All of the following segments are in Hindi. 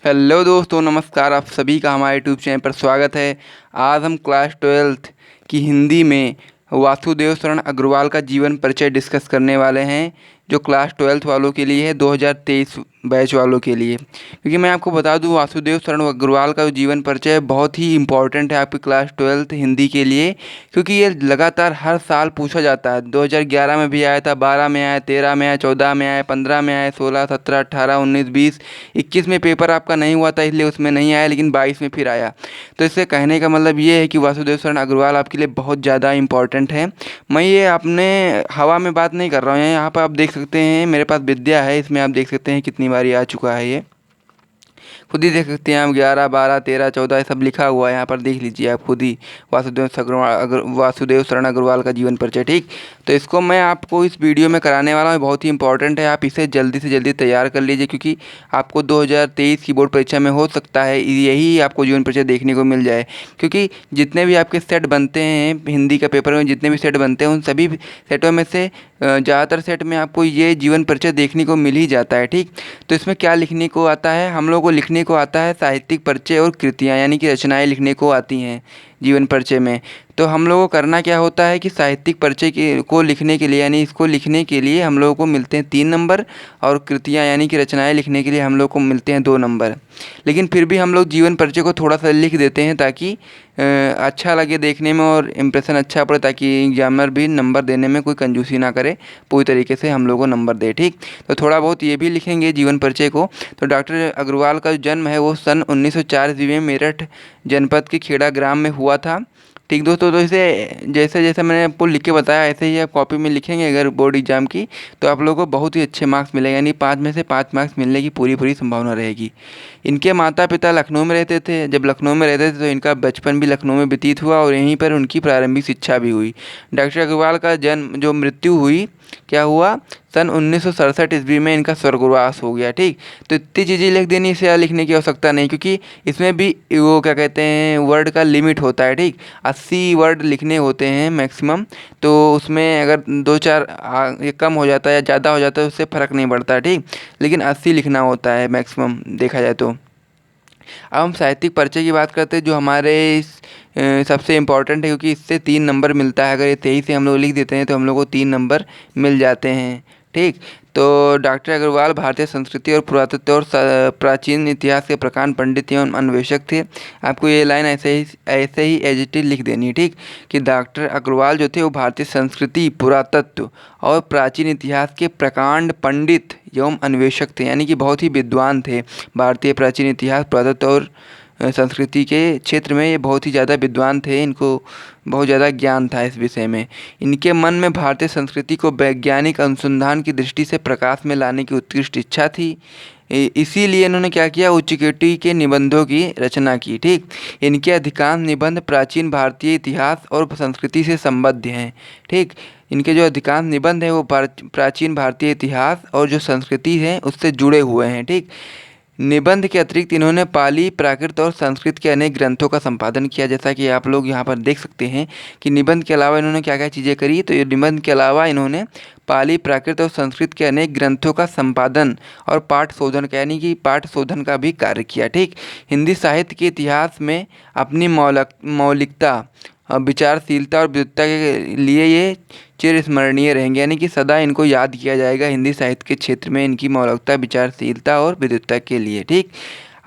हेलो दोस्तों, नमस्कार। आप सभी का हमारे यूट्यूब चैनल पर स्वागत है। आज हम क्लास 12th की हिंदी में वासुदेव शरण अग्रवाल का जीवन परिचय डिस्कस करने वाले हैं, जो क्लास 12th वालों के लिए है, 2023 बैच वालों के लिए। क्योंकि मैं आपको बता दूं, वासुदेव शरण अग्रवाल का जीवन परिचय बहुत ही इम्पोर्टेंट है आपकी क्लास 12th हिंदी के लिए, क्योंकि ये लगातार हर साल पूछा जाता है। 2011 में भी आया था, 12 में आया, 13 में आया, 14 में आया, 15 में आया, 16, 17, 18, 19, 20, 21 में पेपर आपका नहीं हुआ था, इसलिए उसमें नहीं आया, लेकिन 22 में फिर आया। तो इससे कहने का मतलब ये है कि वासुदेव शरण अग्रवाल आपके लिए बहुत ज़्यादा इंपॉर्टेंट है। मैं ये अपने हवा में बात नहीं कर रहा हूँ, यहाँ पर आप देख सकते हैं मेरे पास विद्या है, इसमें आप देख सकते हैं कितनी बारी आ चुका है। ये खुद ही देख सकते हैं आप, 11, 12, 13, 14 सब लिखा हुआ है, यहाँ पर देख लीजिए आप खुद ही। वासुदेव शरण अग्रवाल का जीवन परिचय। ठीक, तो इसको मैं आपको इस वीडियो में कराने वाला हूँ, बहुत ही इंपॉर्टेंट है। आप इसे जल्दी से जल्दी तैयार कर लीजिए, क्योंकि आपको 2023 की बोर्ड परीक्षा में हो सकता है यही आपको जीवन परिचय देखने को मिल जाए। क्योंकि जितने भी आपके सेट बनते हैं हिंदी का पेपर में, जितने भी सेट बनते हैं उन सभी सेटों में से ज़्यादातर सेट में आपको ये जीवन परिचय देखने को मिल ही जाता है। ठीक, तो इसमें क्या लिखने को आता है, हम लोगों को लिखने को आता है साहित्यिक परिचय और कृतियाँ, यानी कि रचनाएं लिखने को आती हैं जीवन परिचय में। तो हम लोगों को करना क्या होता है कि साहित्यिक परिचय को लिखने के लिए, यानी इसको लिखने के लिए हम लोगों को मिलते हैं 3 नंबर, और कृतियाँ यानी कि रचनाएं लिखने के लिए हम लोग को मिलते हैं 2 नंबर। लेकिन फिर भी हम लोग जीवन परिचय को थोड़ा सा लिख देते हैं, ताकि अच्छा लगे देखने में और इम्प्रेशन अच्छा पड़े, ताकि एग्जामिनर भी नंबर देने में कोई कंजूसी ना करे, पूरी तरीके से हम लोग को नंबर दे। ठीक, तो थोड़ा बहुत ये भी लिखेंगे जीवन परिचय को। तो डॉक्टर अग्रवाल का जो जन्म है वो सन 1904 ईस्वी में मेरठ जनपद के खेड़ा ग्राम में हुआ था। ठीक दोस्तों, तो इसे जैसे जैसे मैंने आपको लिख के बताया, ऐसे ही आप कॉपी में लिखेंगे अगर बोर्ड एग्जाम की, तो आप लोगों को बहुत ही अच्छे मार्क्स मिलेंगे, यानी 5 में से 5 मार्क्स मिलने की पूरी संभावना रहेगी। इनके माता पिता लखनऊ में रहते थे। जब लखनऊ में रहते थे तो इनका बचपन भी लखनऊ में व्यतीत हुआ, और यहीं पर उनकी प्रारंभिक शिक्षा भी हुई। डॉक्टर अग्रवाल का जन्म जो मृत्यु हुई, क्या हुआ, सन 1967 ईस्वी में इनका स्वर्गवास हो गया। ठीक, तो इतनी चीज़ें लिख देनी, इसे लिखने की आवश्यकता नहीं, क्योंकि इसमें भी वो क्या कहते हैं, वर्ड का लिमिट होता है। ठीक, 80 वर्ड लिखने होते हैं मैक्सिमम। तो उसमें अगर 2-4 ये कम हो जाता है या ज़्यादा हो जाता है, उससे फ़र्क नहीं पड़ता। ठीक, लेकिन 80 लिखना होता है मैक्सिमम देखा जाए तो। अब हम साहित्यिक परिचय की बात करते हैं, जो हमारे सबसे इम्पॉर्टेंट है, क्योंकि इससे 3 नंबर मिलता है। अगर ये 23 से हम लोग लिख देते हैं तो हम लोग को 3 नंबर मिल जाते हैं। ठीक, तो डॉक्टर अग्रवाल भारतीय संस्कृति और पुरातत्व और प्राचीन इतिहास के प्रकांड पंडित एवं अन्वेषक थे। आपको ये लाइन ऐसे ही एज इट इज लिख देनी है। ठीक, कि डॉक्टर अग्रवाल जो थे वो भारतीय संस्कृति, पुरातत्व और प्राचीन इतिहास के प्रकांड पंडित एवं अन्वेषक थे, यानी कि बहुत ही विद्वान थे। भारतीय प्राचीन इतिहास, पुरातत्व और संस्कृति के क्षेत्र में ये बहुत ही ज़्यादा विद्वान थे। इनको बहुत ज़्यादा ज्ञान था इस विषय में। इनके मन में भारतीय संस्कृति को वैज्ञानिक अनुसंधान की दृष्टि से प्रकाश में लाने की उत्कृष्ट इच्छा थी। इसीलिए इन्होंने क्या किया, उच्च कोटि के निबंधों की रचना की। ठीक, इनके अधिकांश निबंध प्राचीन भारतीय इतिहास और संस्कृति से संबद्ध हैं। ठीक, इनके जो अधिकांश निबंध हैं वो प्राचीन भारतीय इतिहास और जो संस्कृति है उससे जुड़े हुए हैं। ठीक, निबंध के अतिरिक्त इन्होंने पाली, प्राकृत और संस्कृत के अनेक ग्रंथों का संपादन किया। जैसा कि आप लोग यहाँ पर देख सकते हैं कि निबंध के अलावा इन्होंने क्या क्या चीज़ें करी। तो ये निबंध के अलावा इन्होंने पाली, प्राकृत और संस्कृत के अनेक ग्रंथों का संपादन और पाठ शोधन का, यानी कि पाठ शोधन का भी कार्य किया। ठीक, हिंदी साहित्य के इतिहास में अपनी मौलिकता, विचारशीलता और विद्वत्ता के लिए ये चिरस्मरणीय रहेंगे, यानी कि सदा इनको याद किया जाएगा हिंदी साहित्य के क्षेत्र में, इनकी मौलिकता, विचारशीलता और विद्वत्ता के लिए। ठीक,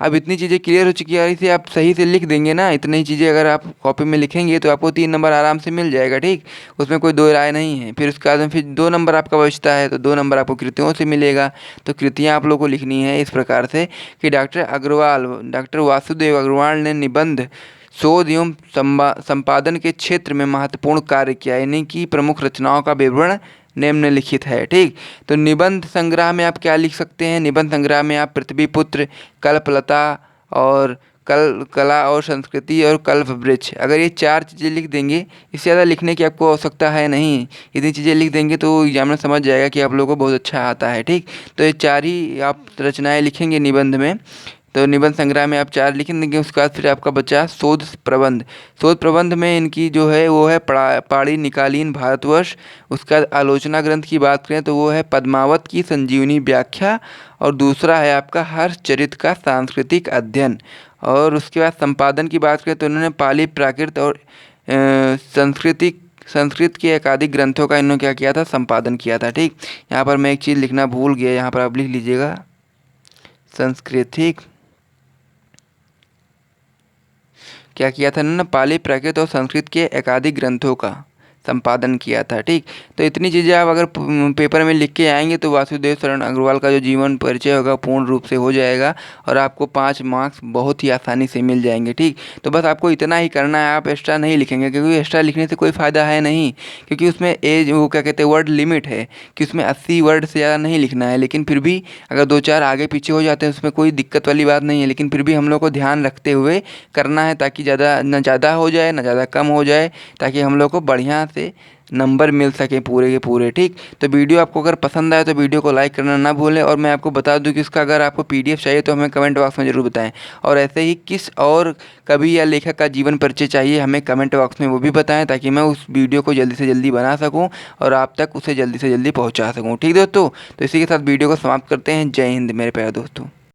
अब इतनी चीज़ें क्लियर हो चुकी है, इसे आप सही से लिख देंगे ना, इतनी चीज़ें अगर आप कॉपी में लिखेंगे तो आपको 3 नंबर आराम से मिल जाएगा। ठीक, उसमें कोई दो राय नहीं है। फिर उसके बाद में फिर 2 नंबर आपका बचता है, तो 2 नंबर आपको कृतियों से मिलेगा। तो कृतियाँ आप लोग को लिखनी है इस प्रकार से कि डॉक्टर वासुदेव अग्रवाल ने निबंध, शोध एवं संपादन के क्षेत्र में महत्वपूर्ण कार्य किया। यानी कि प्रमुख रचनाओं का विवरण निम्नलिखित है। ठीक, तो निबंध संग्रह में आप क्या लिख सकते हैं, निबंध संग्रह में आप पृथ्वीपुत्र, कल्पलता और कला और संस्कृति और कल्पवृक्ष, अगर ये 4 चीज़ें लिख देंगे, इससे ज़्यादा लिखने की आपको आवश्यकता है नहीं। इतनी चीज़ें लिख देंगे तो एग्जामिनर समझ जाएगा कि आप लोगों को बहुत अच्छा आता है। ठीक, तो ये 4 ही आप रचनाएँ लिखेंगे निबंध में। तो निबंध संग्रह में आप 4 लिख देंगे। उसके बाद फिर आपका बचा शोध प्रबंध। शोध प्रबंध में इनकी जो है वो है पाड़ी निकालीन भारतवर्ष। उसके बाद आलोचना ग्रंथ की बात करें तो वो है पद्मावत की संजीवनी व्याख्या, और दूसरा है आपका हर्षचरित का सांस्कृतिक अध्ययन। और उसके बाद संपादन की बात करें तो उन्होंने पाली प्राकृत और संस्कृत के एकाधिक ग्रंथों का इन्होंने क्या किया था, संपादन किया था। ठीक, यहाँ पर मैं एक चीज़ लिखना भूल गया, यहाँ पर आप लिख लीजिएगा, सांस्कृतिक क्या किया था इन्होंने, पाली प्राकृत और संस्कृत के एकाधिक ग्रंथों का संपादन किया था। ठीक, तो इतनी चीज़ें आप अगर पेपर में लिख के आएंगे तो वासुदेव शरण अग्रवाल का जो जीवन परिचय होगा पूर्ण रूप से हो जाएगा और आपको 5 मार्क्स बहुत ही आसानी से मिल जाएंगे। ठीक, तो बस आपको इतना ही करना है, आप एक्स्ट्रा नहीं लिखेंगे क्योंकि एक्स्ट्रा लिखने से कोई फ़ायदा है नहीं, क्योंकि उसमें एज वो क्या कहते हैं वर्ड लिमिट है कि उसमें 80 वर्ड से ज़्यादा नहीं लिखना है। लेकिन फिर भी अगर 2-4 आगे पीछे हो जाते हैं उसमें कोई दिक्कत वाली बात नहीं है, लेकिन फिर भी हम लोग को ध्यान रखते हुए करना है ताकि ना ज़्यादा हो जाए ना ज़्यादा कम हो जाए, ताकि हम लोग को बढ़िया से नंबर मिल सके पूरे के पूरे। ठीक, तो वीडियो आपको अगर पसंद आए तो वीडियो को लाइक करना ना भूलें। और मैं आपको बता दूं कि इसका अगर आपको PDF चाहिए तो हमें कमेंट बॉक्स में ज़रूर बताएं, और ऐसे ही किस और कवि या लेखक का जीवन परिचय चाहिए हमें कमेंट बॉक्स में वो भी बताएं, ताकि मैं उस वीडियो को जल्दी से जल्दी बना सकूँ और आप तक उसे जल्दी से जल्दी पहुँचा सकूँ। ठीक दोस्तों, तो इसी के साथ वीडियो को समाप्त करते हैं। जय हिंद मेरे प्यारे दोस्तों।